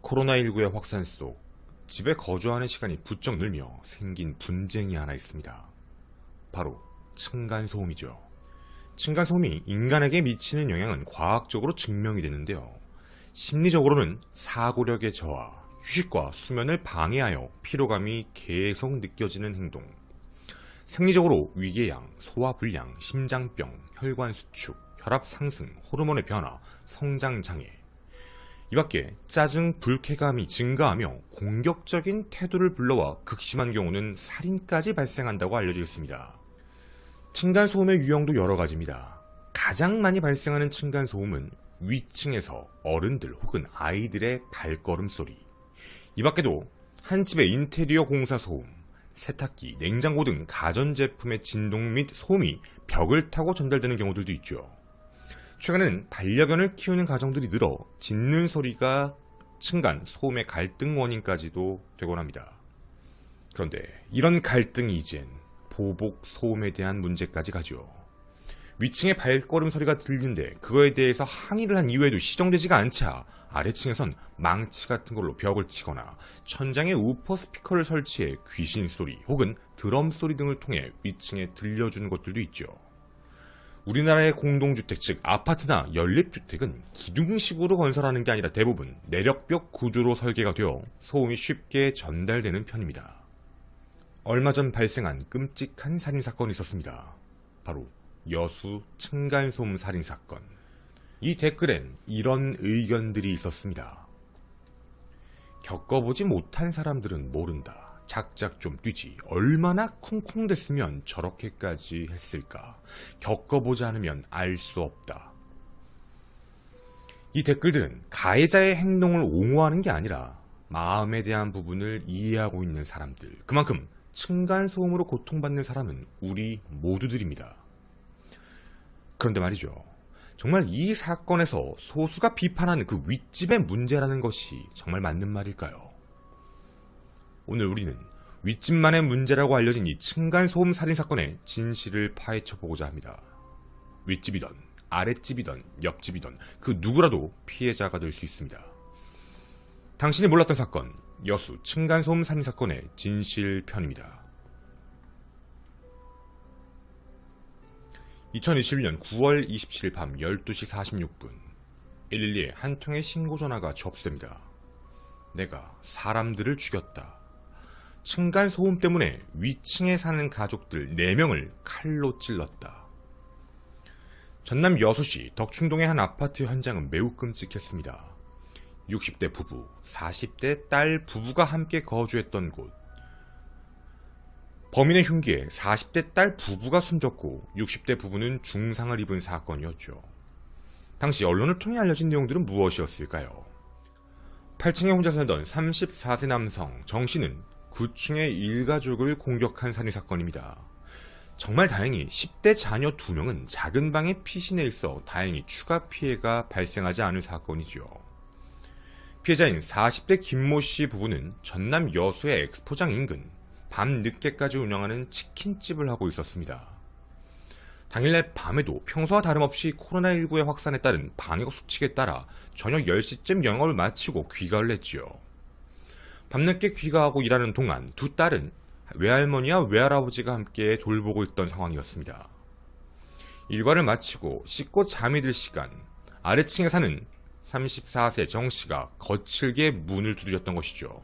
코로나19의 확산 속 집에 거주하는 시간이 부쩍 늘며 생긴 분쟁이 하나 있습니다. 바로 층간소음이죠. 층간소음이 인간에게 미치는 영향은 과학적으로 증명이 됐는데요. 심리적으로는 사고력의 저하, 휴식과 수면을 방해하여 피로감이 계속 느껴지는 행동, 생리적으로 위궤양, 소화불량, 심장병, 혈관 수축, 혈압 상승, 호르몬의 변화, 성장장애, 이밖에 짜증, 불쾌감이 증가하며 공격적인 태도를 불러와 극심한 경우는 살인까지 발생한다고 알려져 있습니다. 층간소음의 유형도 여러 가지입니다. 가장 많이 발생하는 층간소음은 위층에서 어른들 혹은 아이들의 발걸음 소리, 이밖에도 한 집의 인테리어 공사 소음, 세탁기, 냉장고 등 가전제품의 진동 및 소음이 벽을 타고 전달되는 경우들도 있죠. 최근에는 반려견을 키우는 가정들이 늘어 짖는 소리가 층간 소음의 갈등 원인까지도 되곤 합니다. 그런데 이런 갈등이 이젠 보복 소음에 대한 문제까지 가죠. 위층의 발걸음 소리가 들리는데 그거에 대해서 항의를 한 이후에도 시정되지가 않자 아래층에선 망치 같은 걸로 벽을 치거나 천장에 우퍼 스피커를 설치해 귀신 소리 혹은 드럼 소리 등을 통해 위층에 들려주는 것들도 있죠. 우리나라의 공동주택 즉 아파트나 연립주택은 기둥식으로 건설하는 게 아니라 대부분 내력벽 구조로 설계가 되어 소음이 쉽게 전달되는 편입니다. 얼마 전 발생한 끔찍한 살인사건이 있었습니다. 바로 여수 층간소음 살인사건. 이 댓글엔 이런 의견들이 있었습니다. 겪어보지 못한 사람들은 모른다. 작작 좀 뛰지. 얼마나 쿵쿵댔으면 저렇게까지 했을까. 겪어보지 않으면 알 수 없다. 이 댓글들은 가해자의 행동을 옹호하는 게 아니라 마음에 대한 부분을 이해하고 있는 사람들, 그만큼 층간소음으로 고통받는 사람은 우리 모두들입니다. 그런데 말이죠. 정말 이 사건에서 소수가 비판하는 그 윗집의 문제라는 것이 정말 맞는 말일까요? 오늘 우리는 윗집만의 문제라고 알려진 이 층간소음 살인사건의 진실을 파헤쳐보고자 합니다. 윗집이든 아랫집이든 옆집이든 그 누구라도 피해자가 될 수 있습니다. 당신이 몰랐던 사건, 여수 층간소음 살인사건의 진실편입니다. 2021년 9월 27일 밤 12시 46분 112에 한 통의 신고전화가 접수됩니다. 내가 사람들을 죽였다. 층간소음 때문에 위층에 사는 가족들 4명을 칼로 찔렀다. 전남 여수시 덕충동의 한 아파트 현장은 매우 끔찍했습니다. 60대 부부, 40대 딸 부부가 함께 거주했던 곳. 범인의 흉기에 40대 딸 부부가 숨졌고 60대 부부는 중상을 입은 사건이었죠. 당시 언론을 통해 알려진 내용들은 무엇이었을까요? 8층에 혼자 살던 34세 남성 정 씨는 9층의 일가족을 공격한 살인사건입니다. 정말 다행히 10대 자녀 2명은 작은 방에 피신해 있어 다행히 추가 피해가 발생하지 않은 사건이죠. 피해자인 40대 김모 씨 부부는 전남 여수의 엑스포장 인근 밤 늦게까지 운영하는 치킨집을 하고 있었습니다. 당일날 밤에도 평소와 다름없이 코로나19의 확산에 따른 방역수칙에 따라 저녁 10시쯤 영업을 마치고 귀가를 했지요. 밤늦게 귀가하고 일하는 동안 두 딸은 외할머니와 외할아버지가 함께 돌보고 있던 상황이었습니다. 일과를 마치고 씻고 잠이 들 시간, 아래층에 사는 34세 정씨가 거칠게 문을 두드렸던 것이죠.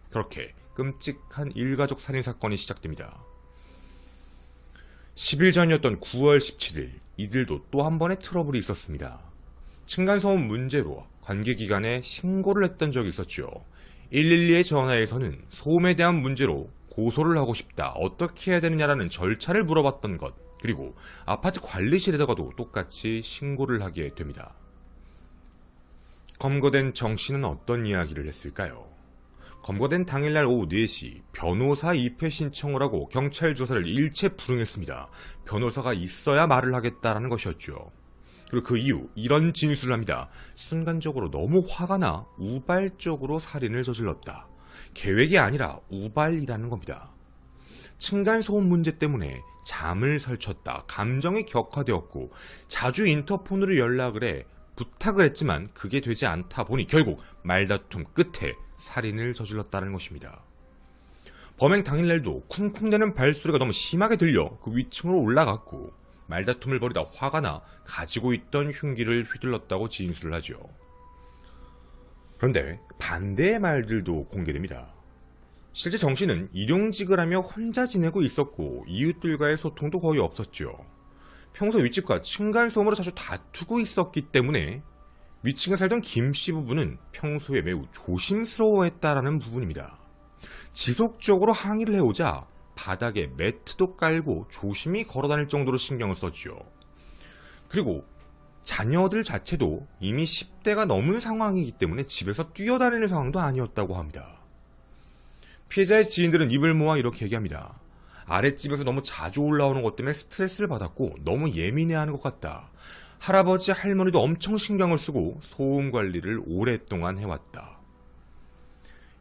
그렇게 끔찍한 일가족 살인사건이 시작됩니다. 10일 전이었던 9월 17일, 이들도 또 한 번의 트러블이 있었습니다. 층간소음 문제로 관계기관에 신고를 했던 적이 있었죠. 112의 전화에서는 소음에 대한 문제로 고소를 하고 싶다, 어떻게 해야 되느냐라는 절차를 물어봤던 것, 그리고 아파트 관리실에다가도 똑같이 신고를 하게 됩니다. 검거된 정 씨는 어떤 이야기를 했을까요? 검거된 당일날 오후 4시 변호사 입회 신청을 하고 경찰 조사를 일체 불응했습니다. 변호사가 있어야 말을 하겠다라는 것이었죠. 그리고 그 이후 이런 진술을 합니다. 순간적으로 너무 화가 나 우발적으로 살인을 저질렀다. 계획이 아니라 우발이라는 겁니다. 층간소음 문제 때문에 잠을 설쳤다. 감정이 격화되었고 자주 인터폰으로 연락을 해 부탁을 했지만 그게 되지 않다 보니 결국 말다툼 끝에 살인을 저질렀다는 것입니다. 범행 당일날도 쿵쿵대는 발소리가 너무 심하게 들려 그 위층으로 올라갔고 말다툼을 벌이다 화가 나 가지고 있던 흉기를 휘둘렀다고 진술을 하죠. 그런데 반대의 말들도 공개됩니다. 실제 정 씨는 일용직을 하며 혼자 지내고 있었고 이웃들과의 소통도 거의 없었죠. 평소 윗집과 층간소음으로 자주 다투고 있었기 때문에 위층에 살던 김 씨 부부는 평소에 매우 조심스러워했다라는 부분입니다. 지속적으로 항의를 해오자 바닥에 매트도 깔고 조심히 걸어다닐 정도로 신경을 썼죠. 그리고 자녀들 자체도 이미 10대가 넘은 상황이기 때문에 집에서 뛰어다니는 상황도 아니었다고 합니다. 피해자의 지인들은 입을 모아 이렇게 얘기합니다. 아랫집에서 너무 자주 올라오는 것 때문에 스트레스를 받았고 너무 예민해하는 것 같다. 할아버지 할머니도 엄청 신경을 쓰고 소음 관리를 오랫동안 해왔다.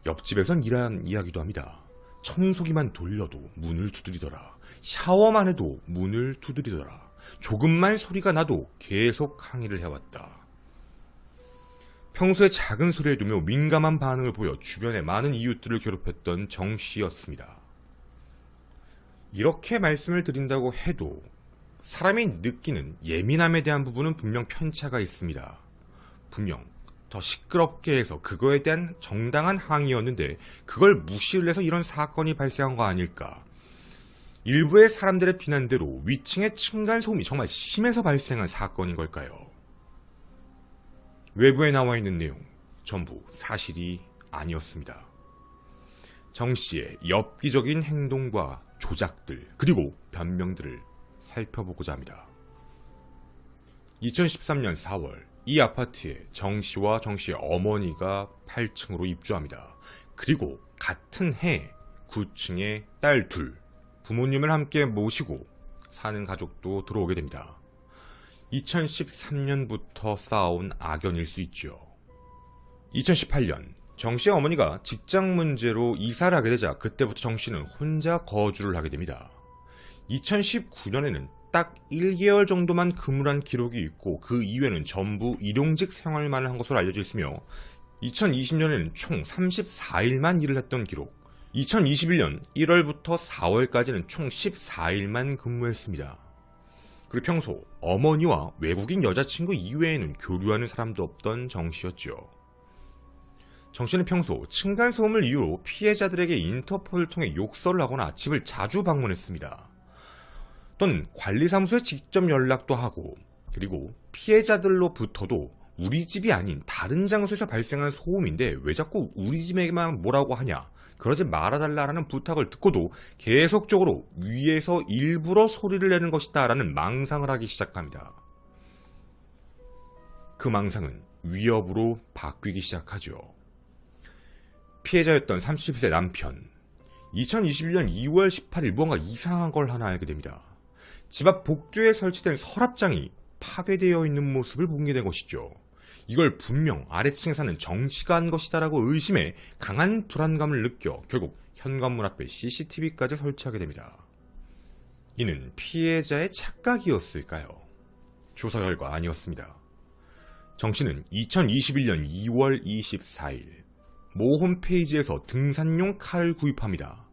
옆집에선 이런 이야기도 합니다. 청소기만 돌려도 문을 두드리더라. 샤워만 해도 문을 두드리더라. 조금만 소리가 나도 계속 항의를 해왔다. 평소에 작은 소리에도 매우 민감한 반응을 보여 주변의 많은 이웃들을 괴롭혔던 정 씨였습니다. 이렇게 말씀을 드린다고 해도 사람이 느끼는 예민함에 대한 부분은 분명 편차가 있습니다. 분명 더 시끄럽게 해서 그거에 대한 정당한 항의였는데 그걸 무시를 해서 이런 사건이 발생한 거 아닐까. 일부의 사람들의 비난대로 위층의 층간소음이 정말 심해서 발생한 사건인 걸까요? 외부에 나와 있는 내용 전부 사실이 아니었습니다. 정 씨의 엽기적인 행동과 조작들 그리고 변명들을 살펴보고자 합니다. 2013년 4월 이 아파트에 정 씨와 정 씨의 어머니가 8층으로 입주합니다. 그리고 같은 해 9층에 딸 둘, 부모님을 함께 모시고 사는 가족도 들어오게 됩니다. 2013년부터 쌓아온 악연일 수 있죠. 2018년 정 씨의 어머니가 직장 문제로 이사를 하게 되자 그때부터 정 씨는 혼자 거주를 하게 됩니다. 2019년에는 딱 1개월 정도만 근무를 한 기록이 있고 그 이후에는 전부 일용직 생활만을 한 것으로 알려져 있으며 2020년에는 총 34일만 일을 했던 기록, 2021년 1월부터 4월까지는 총 14일만 근무했습니다. 그리고 평소 어머니와 외국인 여자친구 이외에는 교류하는 사람도 없던 정 씨였죠. 정 씨는 평소 층간소음을 이유로 피해자들에게 인터폴을 통해 욕설을 하거나 집을 자주 방문했습니다. 또는 관리사무소에 직접 연락도 하고 그리고 피해자들로부터도 우리 집이 아닌 다른 장소에서 발생한 소음인데 왜 자꾸 우리 집에만 뭐라고 하냐, 그러지 말아달라는 부탁을 듣고도 계속적으로 위에서 일부러 소리를 내는 것이다 라는 망상을 하기 시작합니다. 그 망상은 위협으로 바뀌기 시작하죠. 피해자였던 30세 남편, 2021년 2월 18일 무언가 이상한 걸 하나 알게 됩니다. 집 앞 복도에 설치된 서랍장이 파괴되어 있는 모습을 보게 된 것이죠. 이걸 분명 아래층에 사는 정 씨가 한 것이다라고 의심해 강한 불안감을 느껴 결국 현관문 앞에 CCTV까지 설치하게 됩니다. 이는 피해자의 착각이었을까요? 조사 결과 아니었습니다. 정 씨는 2021년 2월 24일 모 홈페이지에서 등산용 칼을 구입합니다.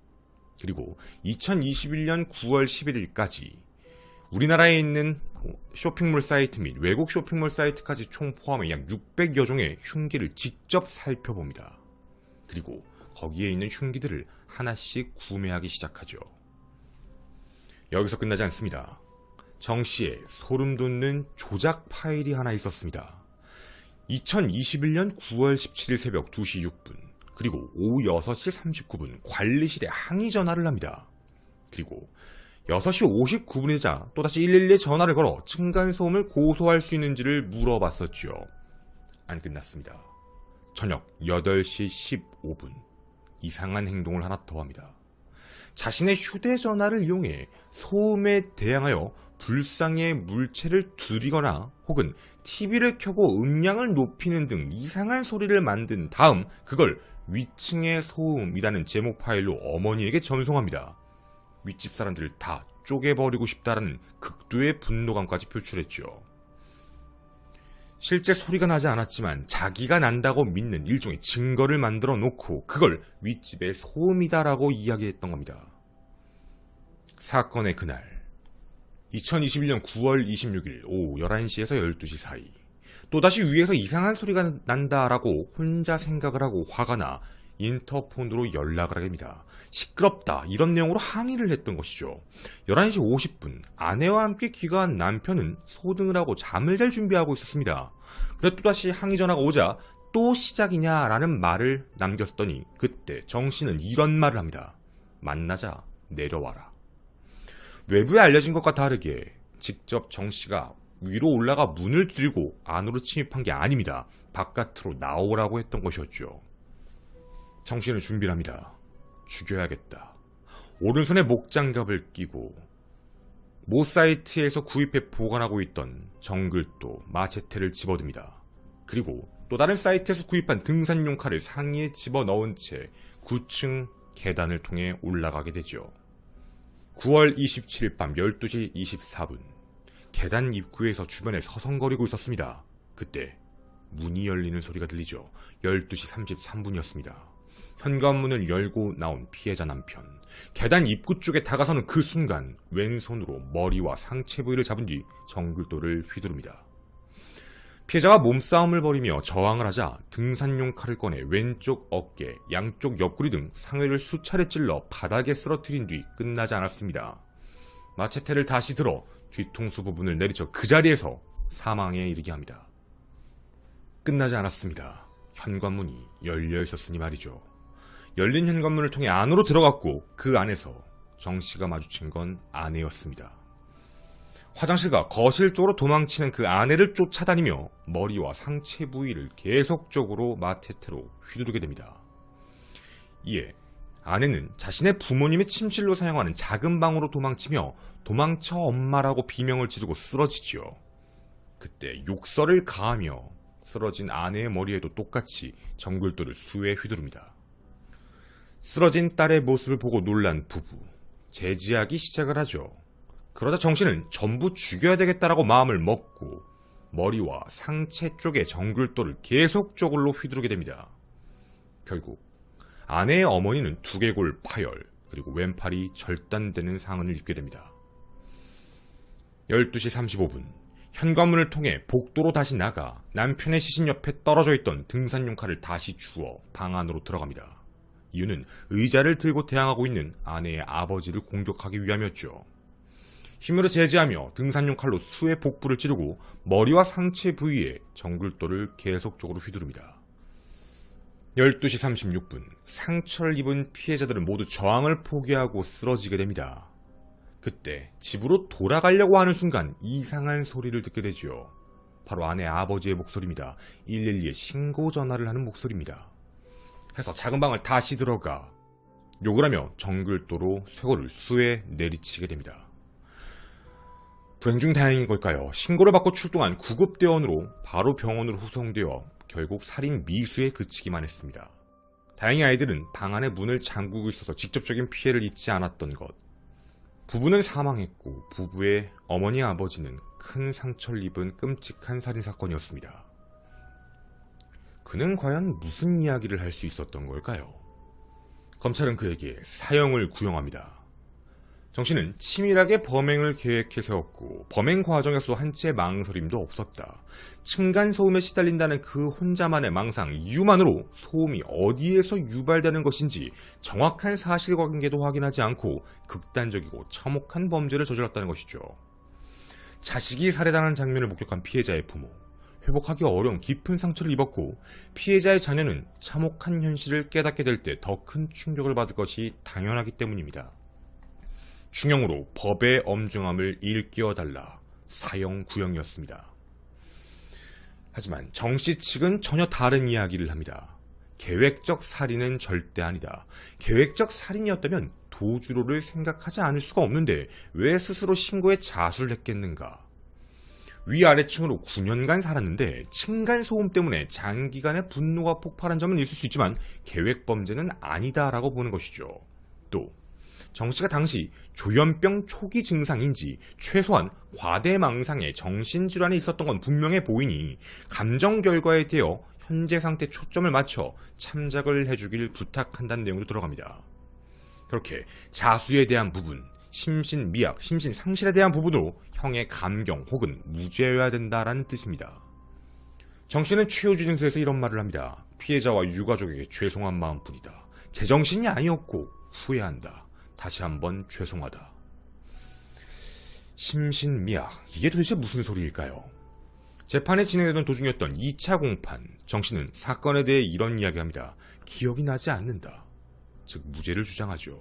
그리고 2021년 9월 11일까지 우리나라에 있는 쇼핑몰 사이트 및 외국 쇼핑몰 사이트까지 총 포함해 약 600여 종의 흉기를 직접 살펴봅니다. 그리고 거기에 있는 흉기들을 하나씩 구매하기 시작하죠. 여기서 끝나지 않습니다. 정 씨의 소름 돋는 조작 파일이 하나 있었습니다. 2021년 9월 17일 새벽 2시 6분 그리고 오후 6시 39분 관리실에 항의 전화를 합니다. 그리고 6시 59분이자 또다시 112에 전화를 걸어 층간소음을 고소할 수 있는지를 물어봤었죠. 안 끝났습니다. 저녁 8시 15분 이상한 행동을 하나 더 합니다. 자신의 휴대전화를 이용해 소음에 대항하여 불상의 물체를 두드리거나 혹은 TV를 켜고 음량을 높이는 등 이상한 소리를 만든 다음 그걸 위층의 소음이라는 제목 파일로 어머니에게 전송합니다. 윗집 사람들을 다 쪼개버리고 싶다라는 극도의 분노감까지 표출했죠. 실제 소리가 나지 않았지만 자기가 난다고 믿는 일종의 증거를 만들어 놓고 그걸 윗집의 소음이다라고 이야기했던 겁니다. 사건의 그날 2021년 9월 26일 오후 11시에서 12시 사이 또다시 위에서 이상한 소리가 난다라고 혼자 생각을 하고 화가 나 인터폰으로 연락을 하게 됩니다. 시끄럽다 이런 내용으로 항의를 했던 것이죠. 11시 50분 아내와 함께 귀가한 남편은 소등을 하고 잠을 잘 준비하고 있었습니다. 그래 또다시 항의 전화가 오자 또 시작이냐라는 말을 남겼더니 그때 정씨는 이런 말을 합니다. 만나자 내려와라. 외부에 알려진 것과 다르게 직접 정씨가 위로 올라가 문을 들고 안으로 침입한 게 아닙니다. 바깥으로 나오라고 했던 것이었죠. 정씨는 준비를 합니다. 죽여야겠다. 오른손에 목장갑을 끼고 모 사이트에서 구입해 보관하고 있던 정글도 마체테를 집어듭니다. 그리고 또 다른 사이트에서 구입한 등산용 칼을 상의에 집어넣은 채 9층 계단을 통해 올라가게 되죠. 9월 27일 밤 12시 24분 계단 입구에서 주변에 서성거리고 있었습니다. 그때 문이 열리는 소리가 들리죠. 12시 33분이었습니다. 현관문을 열고 나온 피해자 남편. 계단 입구 쪽에 다가서는 그 순간 왼손으로 머리와 상체 부위를 잡은 뒤 정글도를 휘두릅니다. 피해자가 몸싸움을 벌이며 저항을 하자 등산용 칼을 꺼내 왼쪽 어깨, 양쪽 옆구리 등 상해를 수차례 찔러 바닥에 쓰러뜨린 뒤 끝나지 않았습니다. 마체테를 다시 들어 뒤통수 부분을 내리쳐 그 자리에서 사망에 이르게 합니다. 끝나지 않았습니다. 현관문이 열려 있었으니 말이죠. 열린 현관문을 통해 안으로 들어갔고 그 안에서 정씨가 마주친 건 아내였습니다. 화장실과 거실 쪽으로 도망치는 그 아내를 쫓아다니며 머리와 상체 부위를 계속적으로 마테테로 휘두르게 됩니다. 이에 아내는 자신의 부모님의 침실로 사용하는 작은 방으로 도망치며 도망쳐 엄마라고 비명을 지르고 쓰러지지요. 그때 욕설을 가하며 쓰러진 아내의 머리에도 똑같이 정글도를 수에 휘두릅니다. 쓰러진 딸의 모습을 보고 놀란 부부, 제지하기 시작을 하죠. 그러자 정씨는 전부 죽여야 되겠다라고 마음을 먹고 머리와 상체 쪽에 정글도를 계속적으로 휘두르게 됩니다. 결국 아내의 어머니는 두개골 파열 그리고 왼팔이 절단되는 상흔을 입게 됩니다. 12시 35분 현관문을 통해 복도로 다시 나가 남편의 시신 옆에 떨어져 있던 등산용 칼을 다시 주워 방 안으로 들어갑니다. 이유는 의자를 들고 대항하고 있는 아내의 아버지를 공격하기 위함이었죠. 힘으로 제지하며 등산용 칼로 수의 복부를 찌르고 머리와 상체 부위에 정글도를 계속적으로 휘두릅니다. 12시 36분 상처를 입은 피해자들은 모두 저항을 포기하고 쓰러지게 됩니다. 그때 집으로 돌아가려고 하는 순간 이상한 소리를 듣게 되죠. 바로 아내 아버지의 목소리입니다. 112에 신고 전화를 하는 목소리입니다. 해서 작은 방을 다시 들어가 욕을 하며 정글도로 쇄골을 수에 내리치게 됩니다. 불행 중 다행인 걸까요? 신고를 받고 출동한 구급대원으로 바로 병원으로 후송되어 결국 살인 미수에 그치기만 했습니다. 다행히 아이들은 방 안에 문을 잠그고 있어서 직접적인 피해를 입지 않았던 것. 부부는 사망했고 부부의 어머니 아버지는 큰 상처를 입은 끔찍한 살인사건이었습니다. 그는 과연 무슨 이야기를 할 수 있었던 걸까요? 검찰은 그에게 사형을 구형합니다. 정씨는 치밀하게 범행을 계획해 세웠고 범행 과정에서 한치의 망설임도 없었다. 층간소음에 시달린다는 그 혼자만의 망상 이유만으로 소음이 어디에서 유발되는 것인지 정확한 사실관계도 확인하지 않고 극단적이고 참혹한 범죄를 저질렀다는 것이죠. 자식이 살해당한 장면을 목격한 피해자의 부모, 회복하기 어려운 깊은 상처를 입었고 피해자의 자녀는 참혹한 현실을 깨닫게 될 때 더 큰 충격을 받을 것이 당연하기 때문입니다. 중형으로 법의 엄중함을 일깨워달라 사형 구형이었습니다. 하지만 정씨 측은 전혀 다른 이야기를 합니다. 계획적 살인은 절대 아니다. 계획적 살인이었다면 도주로를 생각하지 않을 수가 없는데 왜 스스로 신고에 자수를 했겠는가. 위아래층으로 9년간 살았는데 층간소음 때문에 장기간의 분노가 폭발한 점은 있을 수 있지만 계획범죄는 아니다라고 보는 것이죠. 또 정 씨가 당시 조현병 초기 증상인지 최소한 과대망상의 정신질환이 있었던 건 분명해 보이니 감정 결과에 대해 현재 상태 초점을 맞춰 참작을 해주길 부탁한다는 내용도 들어갑니다. 그렇게 자수에 대한 부분, 심신미약, 심신상실에 대한 부분으로 형의 감경 혹은 무죄여야 된다라는 뜻입니다. 정 씨는 최후지 증서에서 이런 말을 합니다. 피해자와 유가족에게 죄송한 마음뿐이다. 제정신이 아니었고 후회한다. 다시 한번 죄송하다. 심신미약, 이게 도대체 무슨 소리일까요? 재판이 진행되던 도중이었던 2차 공판, 정 씨는 사건에 대해 이런 이야기합니다. 기억이 나지 않는다. 즉 무죄를 주장하죠.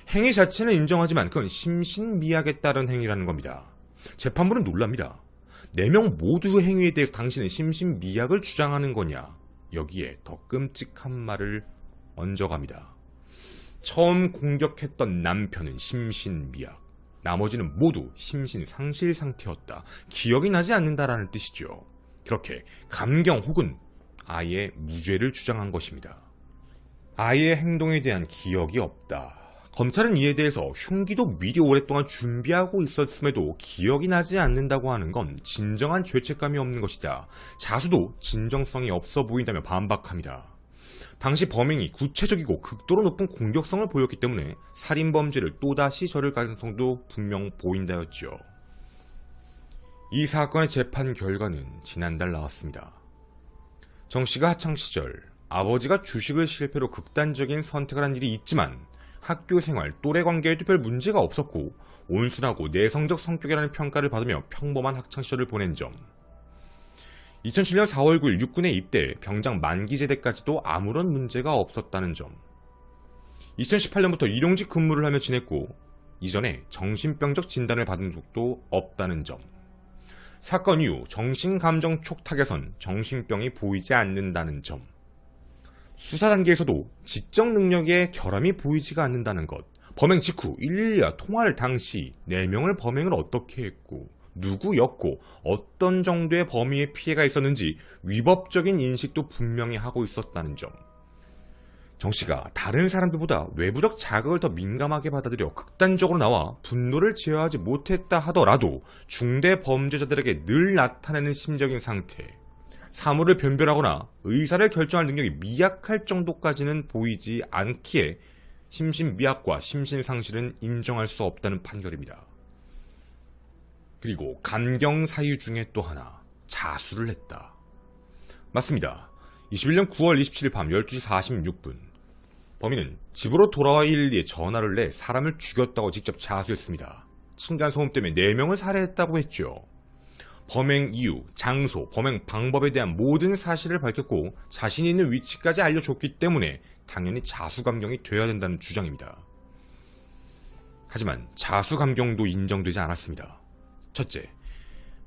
행위 자체는 인정하지만 그건 심신미약에 따른 행위라는 겁니다. 재판부는 놀랍니다. 4명 모두의 행위에 대해서 당신은 심신미약을 주장하는 거냐? 여기에 더 끔찍한 말을 얹어갑니다. 처음 공격했던 남편은 심신미약, 나머지는 모두 심신상실 상태였다. 기억이 나지 않는다라는 뜻이죠. 그렇게 감경 혹은 아예 무죄를 주장한 것입니다. 아이의 행동에 대한 기억이 없다. 검찰은 이에 대해서 흉기도 미리 오랫동안 준비하고 있었음에도 기억이 나지 않는다고 하는 건 진정한 죄책감이 없는 것이다. 자수도 진정성이 없어 보인다며 반박합니다. 당시 범행이 구체적이고 극도로 높은 공격성을 보였기 때문에 살인범죄를 또다시 저를 가능성도 분명 보인다였죠. 이 사건의 재판 결과는 지난달 나왔습니다. 정 씨가 학창시절 아버지가 주식을 실패로 극단적인 선택을 한 일이 있지만 학교 생활, 또래 관계에도 별 문제가 없었고 온순하고 내성적 성격이라는 평가를 받으며 평범한 학창시절을 보낸 점, 2007년 4월 9일 육군에 입대, 병장 만기 제대까지도 아무런 문제가 없었다는 점, 2018년부터 일용직 근무를 하며 지냈고 이전에 정신병적 진단을 받은 적도 없다는 점, 사건 이후 정신감정 촉탁에선 정신병이 보이지 않는다는 점, 수사 단계에서도 지적 능력에 결함이 보이지가 않는다는 것, 범행 직후 112와 통화를 당시 4명을 범행을 어떻게 했고 누구였고 어떤 정도의 범위의 피해가 있었는지 위법적인 인식도 분명히 하고 있었다는 점, 정 씨가 다른 사람들보다 외부적 자극을 더 민감하게 받아들여 극단적으로 나와 분노를 제어하지 못했다 하더라도 중대 범죄자들에게 늘 나타내는 심적인 상태, 사물을 변별하거나 의사를 결정할 능력이 미약할 정도까지는 보이지 않기에 심신미약과 심신상실은 인정할 수 없다는 판결입니다. 그리고 감경사유 중에 또 하나, 자수를 했다. 맞습니다. 21년 9월 27일 밤 12시 46분 범인은 집으로 돌아와 112에 전화를 내 사람을 죽였다고 직접 자수했습니다. 층간소음 때문에 4명을 살해했다고 했죠. 범행 이유, 장소, 범행 방법에 대한 모든 사실을 밝혔고 자신이 있는 위치까지 알려줬기 때문에 당연히 자수감경이 되어야 된다는 주장입니다. 하지만 자수감경도 인정되지 않았습니다. 첫째,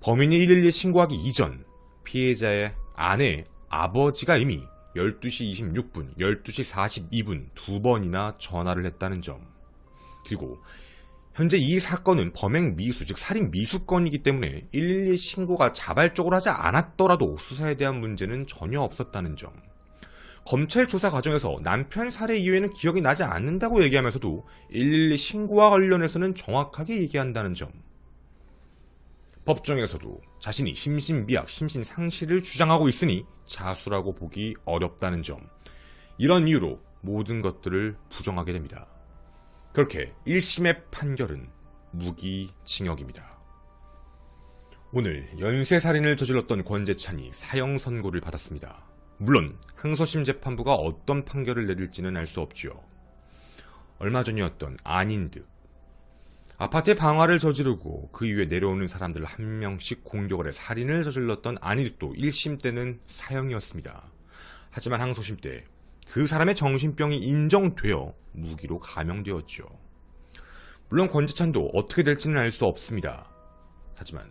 범인이 112에 신고하기 이전 피해자의 아내, 아버지가 이미 12시 26분, 12시 42분 2번이나 전화를 했다는 점, 그리고 현재 이 사건은 범행 미수, 즉 살인 미수건이기 때문에 112 신고가 자발적으로 하지 않았더라도 수사에 대한 문제는 전혀 없었다는 점, 검찰 조사 과정에서 남편 살해 이후에는 기억이 나지 않는다고 얘기하면서도 112 신고와 관련해서는 정확하게 얘기한다는 점, 법정에서도 자신이 심신미약, 심신상실을 주장하고 있으니 자수라고 보기 어렵다는 점, 이런 이유로 모든 것들을 부정하게 됩니다. 그렇게 1심의 판결은 무기징역입니다. 오늘 연쇄살인을 저질렀던 권재찬이 사형 선고를 받았습니다. 물론 항소심 재판부가 어떤 판결을 내릴지는 알 수 없지요. 얼마 전이었던 안인득, 아파트에 방화를 저지르고 그 이후에 내려오는 사람들 한 명씩 공격을 해 살인을 저질렀던 안인득도 1심 때는 사형이었습니다. 하지만 항소심 때 그 사람의 정신병이 인정되어 무기로 감형되었죠. 물론 권재찬도 어떻게 될지는 알 수 없습니다. 하지만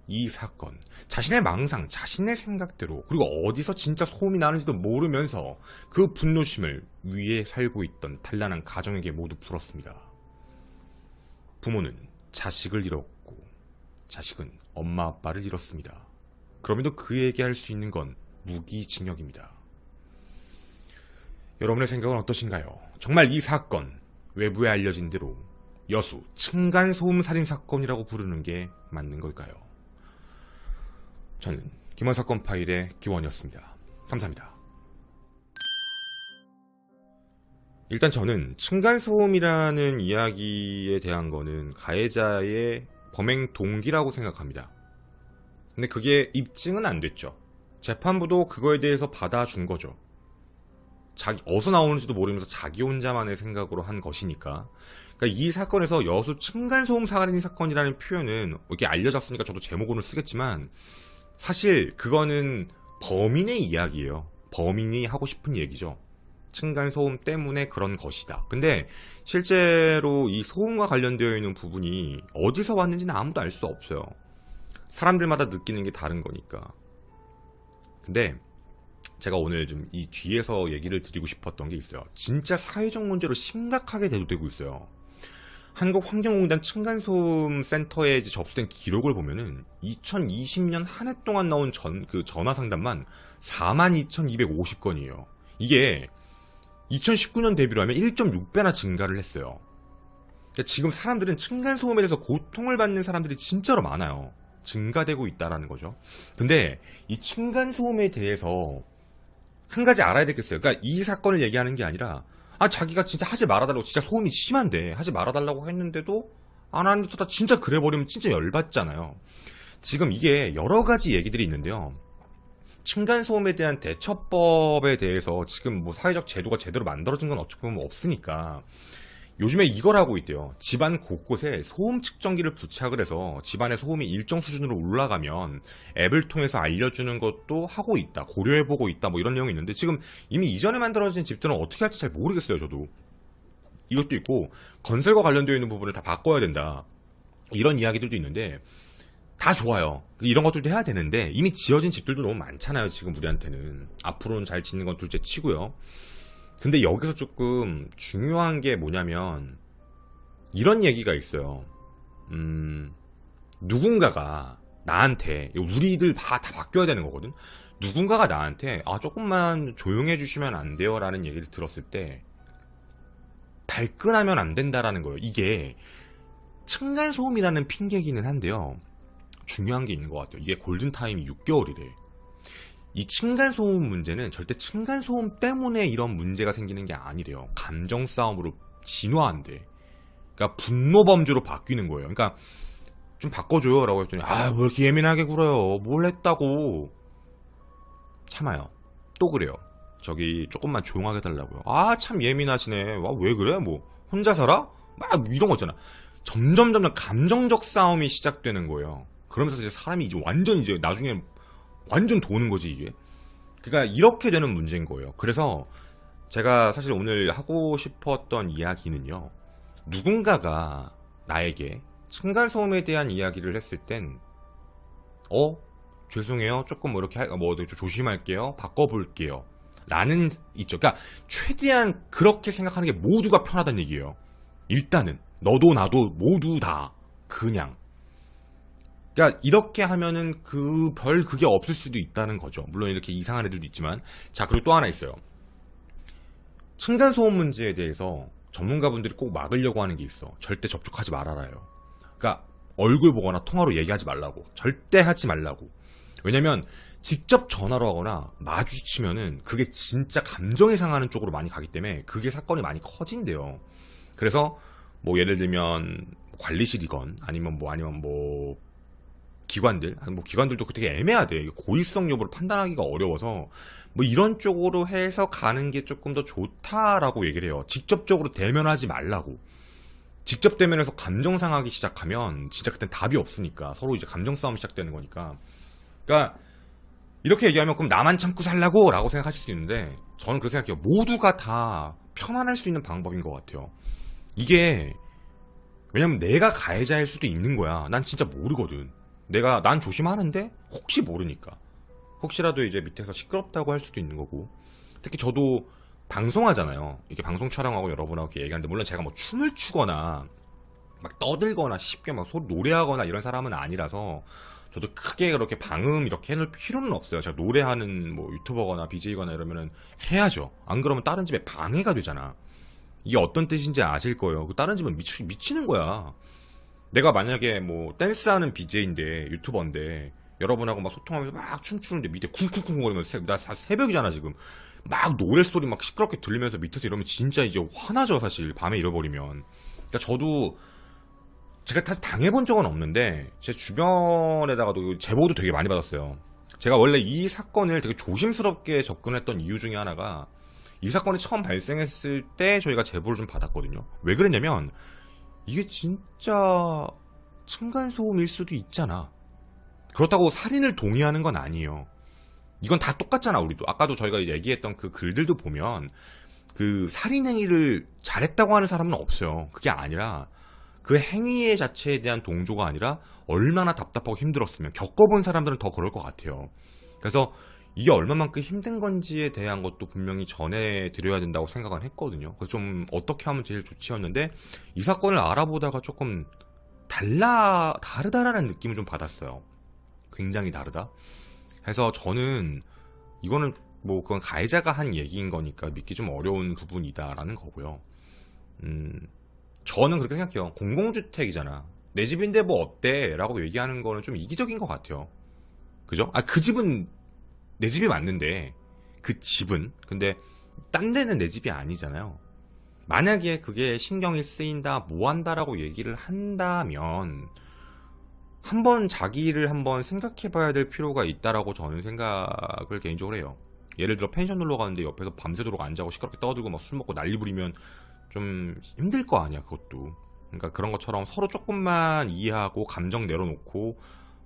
이 사건, 자신의 망상, 자신의 생각대로, 그리고 어디서 진짜 소음이 나는지도 모르면서 그 분노심을 위에 살고 있던 단란한 가정에게 모두 풀었습니다. 부모는 자식을 잃었고 자식은 엄마 아빠를 잃었습니다. 그럼에도 그에게 할 수 있는 건 무기징역입니다. 여러분의 생각은 어떠신가요? 정말 이 사건 외부에 알려진 대로 여수 층간소음 살인사건이라고 부르는 게 맞는 걸까요? 저는 김원사건 파일의 기원이었습니다. 감사합니다. 일단 저는 층간소음이라는 이야기에 대한 거는 가해자의 범행 동기라고 생각합니다. 근데 그게 입증은 안 됐죠. 재판부도 그거에 대해서 받아준 거죠. 어디서 나오는지도 모르면서 자기 혼자만의 생각으로 한 것이니까. 그러니까 이 사건에서 여수 층간소음 살인 사건이라는 표현은 이렇게 알려졌으니까 저도 제목으로 쓰겠지만 사실 그거는 범인의 이야기예요. 범인이 하고 싶은 얘기죠. 층간소음 때문에 그런 것이다. 근데 실제로 이 소음과 관련되어 있는 부분이 어디서 왔는지는 아무도 알 수 없어요. 사람들마다 느끼는 게 다른 거니까. 근데 제가 오늘 좀 이 뒤에서 얘기를 드리고 싶었던 게 있어요. 진짜 사회적 문제로 심각하게 대두되고 있어요. 한국환경공단 층간소음 센터에 접수된 기록을 보면은 2020년 한 해 동안 나온 전화 상담만 42,250건이에요. 이게 2019년 대비로 하면 1.6배나 증가를 했어요. 그러니까 지금 사람들은 층간소음에 대해서 고통을 받는 사람들이 진짜로 많아요. 증가되고 있다라는 거죠. 근데 이 층간소음에 대해서 한 가지 알아야 되겠어요. 그러니까 이 사건을 얘기하는 게 아니라 자기가 진짜 하지 말아달라고, 진짜 소음이 심한데 하지 말아달라고 했는데도 안 하는데 다 진짜 그래버리면 진짜 열받잖아요. 지금 이게 여러 가지 얘기들이 있는데요. 층간소음에 대한 대처법에 대해서 지금 뭐 사회적 제도가 제대로 만들어진 건 어떻게 보면 없으니까 요즘에 이걸 하고 있대요. 집안 곳곳에 소음 측정기를 부착을 해서 집안의 소음이 일정 수준으로 올라가면 앱을 통해서 알려주는 것도 하고 있다. 고려해보고 있다. 뭐 이런 내용이 있는데 지금 이미 이전에 만들어진 집들은 어떻게 할지 잘 모르겠어요. 저도. 이것도 있고 건설과 관련되어 있는 부분을 다 바꿔야 된다. 이런 이야기들도 있는데 다 좋아요. 이런 것들도 해야 되는데 이미 지어진 집들도 너무 많잖아요. 지금 우리한테는. 앞으로는 잘 짓는 건 둘째 치고요. 근데 여기서 조금 중요한 게 뭐냐면 이런 얘기가 있어요. 누군가가 나한테, 우리들 다 바뀌어야 되는 거거든. 누군가가 나한테 조금만 조용해 주시면 안 돼요 라는 얘기를 들었을 때 발끈하면 안 된다라는 거예요. 이게 층간소음이라는 핑계기는 한데요. 중요한 게 있는 것 같아요. 이게 골든타임이 6개월이래. 이 층간소음 문제는 절대 층간소음 때문에 이런 문제가 생기는 게 아니래요. 감정 싸움으로 진화한대. 그러니까 분노범주로 바뀌는 거예요. 그러니까 좀 바꿔줘요 라고 했더니 왜 이렇게 예민하게 굴어요. 뭘 했다고. 참아요. 또 그래요. 저기 조금만 조용하게 해달라고요. 참 예민하시네. 왜 그래? 뭐 혼자 살아? 막 이런 거잖아. 점점 감정적 싸움이 시작되는 거예요. 그러면서 이제 사람이 완전 나중에 완전 도는 거지 이게. 그러니까 이렇게 되는 문제인 거예요. 그래서 제가 사실 오늘 하고 싶었던 이야기는요. 누군가가 나에게 층간소음에 대한 이야기를 했을 땐 죄송해요. 조금 뭐 이렇게 조심할게요. 바꿔볼게요. 라는 있죠. 그러니까 최대한 그렇게 생각하는 게 모두가 편하다는 얘기예요. 일단은 너도 나도 모두 다 그냥. 그러니까 이렇게 하면은 그게 없을 수도 있다는 거죠. 물론 이렇게 이상한 애들도 있지만. 자, 그리고 또 하나 있어요. 층간소음 문제에 대해서 전문가분들이 꼭 막으려고 하는 게 있어. 절대 접촉하지 말아라요. 그러니까 얼굴 보거나 통화로 얘기하지 말라고. 절대 하지 말라고. 왜냐면 직접 전화로 하거나 마주치면은 그게 진짜 감정이 상하는 쪽으로 많이 가기 때문에 그게 사건이 많이 커진대요. 그래서 뭐 예를 들면 관리실이건 아니면 기관들도 되게 애매하대. 고의성 여부를 판단하기가 어려워서 뭐 이런 쪽으로 해서 가는 게 조금 더 좋다라고 얘기를 해요. 직접적으로 대면하지 말라고. 직접 대면해서 감정 상하기 시작하면 진짜 그땐 답이 없으니까 서로 이제 감정 싸움이 시작되는 거니까. 그러니까 이렇게 얘기하면 그럼 나만 참고 살라고 라고 생각하실 수 있는데 저는 그렇게 생각해요. 모두가 다 편안할 수 있는 방법인 것 같아요. 이게 왜냐면 내가 가해자일 수도 있는 거야. 난 진짜 모르거든. 난 조심하는데 혹시 모르니까. 혹시라도 이제 밑에서 시끄럽다고 할 수도 있는 거고. 특히 저도 방송하잖아요. 이렇게 방송 촬영하고 여러분하고 이렇게 얘기하는데 물론 제가 뭐 춤을 추거나 막 떠들거나 쉽게 막 소리 노래하거나 이런 사람은 아니라서 저도 크게 그렇게 방음 이렇게 해놓을 필요는 없어요. 제가 노래하는 뭐 유튜버거나 BJ거나 이러면은 해야죠. 안 그러면 다른 집에 방해가 되잖아. 이게 어떤 뜻인지 아실 거예요. 다른 집은 미치는 거야. 내가 만약에 뭐 댄스하는 BJ인데 유튜버인데 여러분하고 막 소통하면서 막 춤추는데 밑에 쿵쿵쿵 거리면서 나 새벽이잖아 지금. 막 노랫소리 막 시끄럽게 들리면서 밑에서 이러면 진짜 이제 화나죠 사실. 밤에 잃어버리면. 그러니까 저도 제가 다 당해본 적은 없는데 제 주변에다가도 제보도 되게 많이 받았어요. 제가 원래 이 사건을 되게 조심스럽게 접근했던 이유 중에 하나가 이 사건이 처음 발생했을 때 저희가 제보를 좀 받았거든요. 왜 그랬냐면 이게 진짜 층간소음일 수도 있잖아. 그렇다고 살인을 동의하는 건 아니에요. 이건 다 똑같잖아. 우리도 아까도 저희가 이제 얘기했던 그 글들도 보면 그 살인 행위를 잘했다고 하는 사람은 없어요. 그게 아니라 그 행위 자체에 대한 동조가 아니라 얼마나 답답하고 힘들었으면 겪어본 사람들은 더 그럴 것 같아요. 그래서 이게 얼마만큼 힘든 건지에 대한 것도 분명히 전해드려야 된다고 생각은 했거든요. 그래서 좀 어떻게 하면 제일 좋지였는데 이 사건을 알아보다가 조금 다르다라는 느낌을 좀 받았어요. 굉장히 다르다. 그래서 저는 이거는 뭐 그건 가해자가 한 얘기인 거니까 믿기 좀 어려운 부분이다라는 거고요. 저는 그렇게 생각해요. 공공주택이잖아. 내 집인데 뭐 어때? 라고 얘기하는 거는 좀 이기적인 것 같아요. 그죠? 그 집은 내 집이 맞는데 그 집은 근데 딴 데는 내 집이 아니잖아요. 만약에 그게 신경이 쓰인다 뭐 한다라고 얘기를 한다면 한번 자기를 한번 생각해 봐야 될 필요가 있다라고 저는 생각을 개인적으로 해요. 예를 들어 펜션 놀러 가는데 옆에서 밤새도록 앉아고 시끄럽게 떠들고 막 술 먹고 난리 부리면 좀 힘들 거 아니야 그것도. 그러니까 그런 것처럼 서로 조금만 이해하고 감정 내려놓고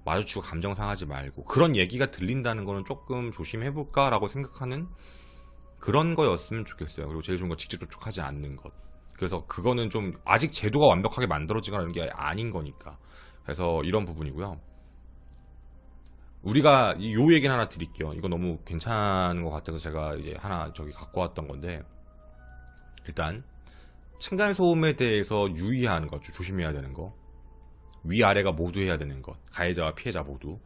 마주치고 감정 상하지 말고 그런 얘기가 들린다는 거는 조금 조심해볼까라고 생각하는 그런 거였으면 좋겠어요. 그리고 제일 좋은 건 직접 접촉하지 않는 것. 그래서 그거는 좀 아직 제도가 완벽하게 만들어지거나 게 아닌 거니까. 그래서 이런 부분이고요. 우리가 요 얘기는 하나 드릴게요. 이거 너무 괜찮은 것 같아서 제가 이제 하나 저기 갖고 왔던 건데 일단 층간소음에 대해서 유의하는 것, 조심해야 되는 거. 위아래가 모두 해야 되는 것. 가해자와 피해자 모두.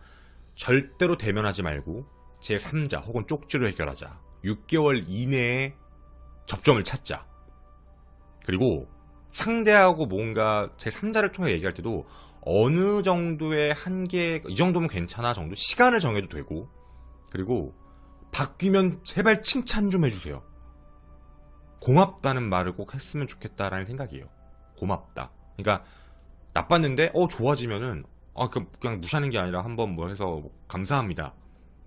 절대로 대면하지 말고 제3자 혹은 쪽지로 해결하자. 6개월 이내에 접점을 찾자. 그리고 상대하고 뭔가 제3자를 통해 얘기할 때도 어느 정도의 한계, 이 정도면 괜찮아 정도 시간을 정해도 되고 그리고 바뀌면 제발 칭찬 좀 해주세요. 고맙다는 말을 꼭 했으면 좋겠다라는 생각이에요. 고맙다. 그러니까 나빴는데 좋아지면은 그냥 무시하는 게 아니라 한번 뭐 해서 뭐 감사합니다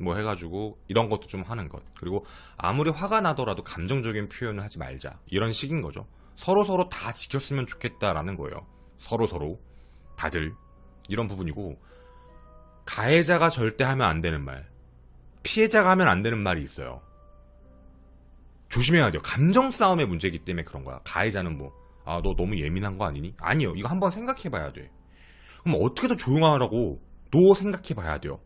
뭐 해가지고 이런 것도 좀 하는 것. 그리고 아무리 화가 나더라도 감정적인 표현을 하지 말자 이런 식인 거죠. 서로 다 지켰으면 좋겠다라는 거예요. 서로 다들 이런 부분이고 가해자가 절대 하면 안 되는 말, 피해자가 하면 안 되는 말이 있어요. 조심해야 돼요. 감정 싸움의 문제이기 때문에 그런 거야. 가해자는 뭐 너 너무 예민한 거 아니니? 아니요. 이거 한번 생각해 봐야 돼. 그럼 어떻게 더 조용하라고 너 생각해 봐야 돼요.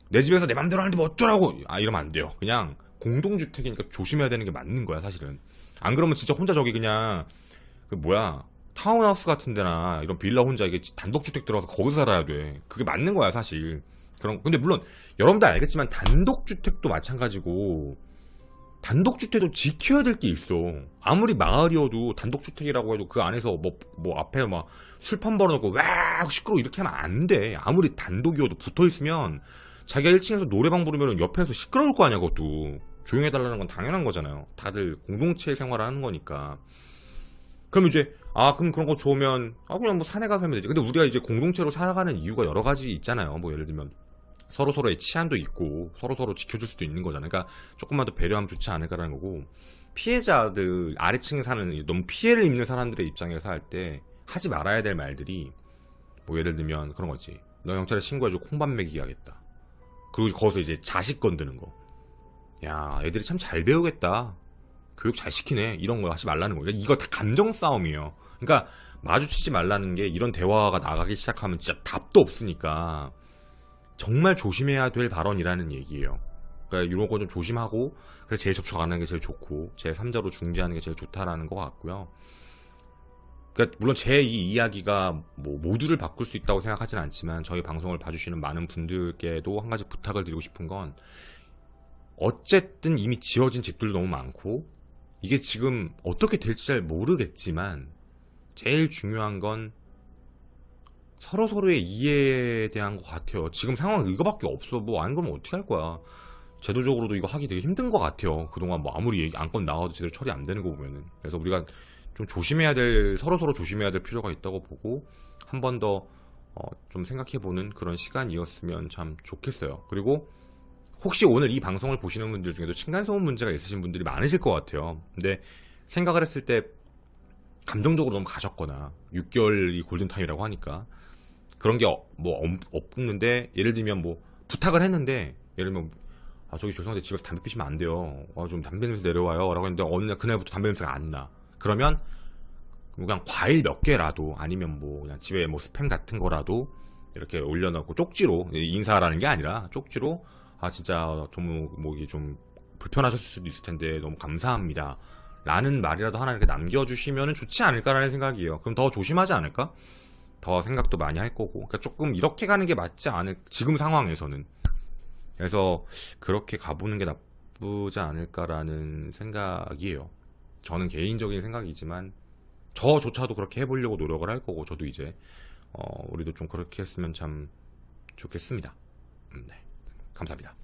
내 집에서 내 맘대로 하는데 뭐 어쩌라고 이러면 안 돼요. 그냥 공동주택이니까 조심해야 되는 게 맞는 거야 사실은. 안 그러면 진짜 혼자 저기 그냥 타운하우스 같은 데나 이런 빌라 혼자 이게 단독주택 들어가서 거기서 살아야 돼. 그게 맞는 거야 사실. 근데 물론 여러분도 알겠지만 단독주택도 마찬가지고 단독주택도 지켜야 될 게 있어. 아무리 마을이어도 단독주택이라고 해도 그 안에서 뭐 앞에 막 술판 벌어놓고 와 시끄러워 이렇게 하면 안 돼. 아무리 단독이어도 붙어있으면 자기가 1층에서 노래방 부르면 옆에서 시끄러울 거 아니야 그것도. 조용해달라는 건 당연한 거잖아요. 다들 공동체 생활을 하는 거니까. 그럼 이제 그럼 그런 거 좋으면 그냥 뭐 산에 가서 하면 되지. 근데 우리가 이제 공동체로 살아가는 이유가 여러 가지 있잖아요. 뭐 예를 들면 서로의 치안도 있고 서로 지켜줄 수도 있는 거잖아요. 그러니까 조금만 더 배려하면 좋지 않을까라는 거고, 피해자들 아래층에 사는 너무 피해를 입는 사람들의 입장에서 할 때 하지 말아야 될 말들이 뭐 예를 들면 그런 거지. 너 경찰에 신고해주고 콩밥 먹이기 하겠다. 그리고 거기서 이제 자식 건드는 거. 야 애들이 참 잘 배우겠다. 교육 잘 시키네. 이런 거 하지 말라는 거예요. 이거 다 감정 싸움이에요. 그러니까 마주치지 말라는 게 이런 대화가 나가기 시작하면 진짜 답도 없으니까 정말 조심해야 될 발언이라는 얘기예요. 그러니까 이런 거 좀 조심하고 그래서 제일 접촉 안 하는 게 제일 좋고 제3자로 중재하는 게 제일 좋다라는 것 같고요. 그러니까 물론 제 이 이야기가 뭐 모두를 바꿀 수 있다고 생각하진 않지만 저희 방송을 봐주시는 많은 분들께도 한 가지 부탁을 드리고 싶은 건 어쨌든 이미 지어진 집들도 너무 많고 이게 지금 어떻게 될지 잘 모르겠지만 제일 중요한 건 서로서로의 이해에 대한 것 같아요. 지금 상황은 이거밖에 없어. 뭐 안 그러면 어떻게 할 거야. 제도적으로도 이거 하기 되게 힘든 것 같아요. 그동안 뭐 아무리 안건 나와도 제대로 처리 안 되는 거 보면은. 그래서 우리가 좀 서로서로 조심해야 될 필요가 있다고 보고 한 번 더 좀 생각해보는 그런 시간이었으면 참 좋겠어요. 그리고 혹시 오늘 이 방송을 보시는 분들 중에도 층간소음 문제가 있으신 분들이 많으실 것 같아요. 근데 생각을 했을 때 감정적으로 너무 가셨거나 6개월이 골든타임이라고 하니까 그런 게 뭐 없는데, 예를 들면 뭐 부탁을 했는데, 예를 들면 저기 죄송한데 집에서 담배 피시면 안 돼요. 좀 담배 냄새 내려와요 라고 했는데 어느 날 그날부터 담배 냄새가 안 나. 그러면 그냥 과일 몇 개라도, 아니면 뭐 그냥 집에 뭐 스팸 같은 거라도 이렇게 올려놓고 쪽지로, 인사라는 게 아니라 쪽지로 진짜 너무 뭐 이게 좀 불편하셨을 수도 있을 텐데 너무 감사합니다 라는 말이라도 하나 이렇게 남겨주시면 좋지 않을까라는 생각이에요. 그럼 더 조심하지 않을까? 더 생각도 많이 할 거고. 그러니까 조금 이렇게 가는 게 맞지 않을, 지금 상황에서는. 그래서 그렇게 가보는 게 나쁘지 않을까라는 생각이에요. 저는 개인적인 생각이지만 저조차도 그렇게 해보려고 노력을 할 거고, 저도 이제 우리도 좀 그렇게 했으면 참 좋겠습니다. 네, 감사합니다.